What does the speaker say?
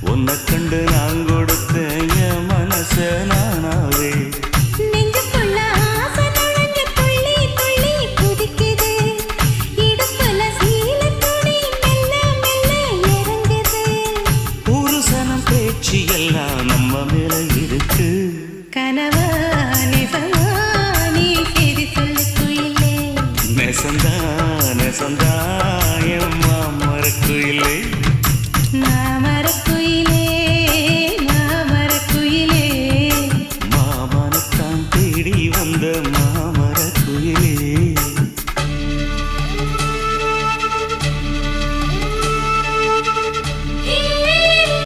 உன்னை கண்டு நான் கொடுத்த என் மனச நானாவே நெஞ்சுக்குள்ள ஆசை நுழைஞ்சு துள்ளி துள்ளி குதிக்குது. இடுப்புல சீல துணி மெல்ல மெல்ல இறங்குது. ஒரு சனம் பேச்சு எல்லாம் நம்ம மேல இருக்கு. கனவா நிசமா நீ செய்தி சொல்லு குயிலே. நெசந்தா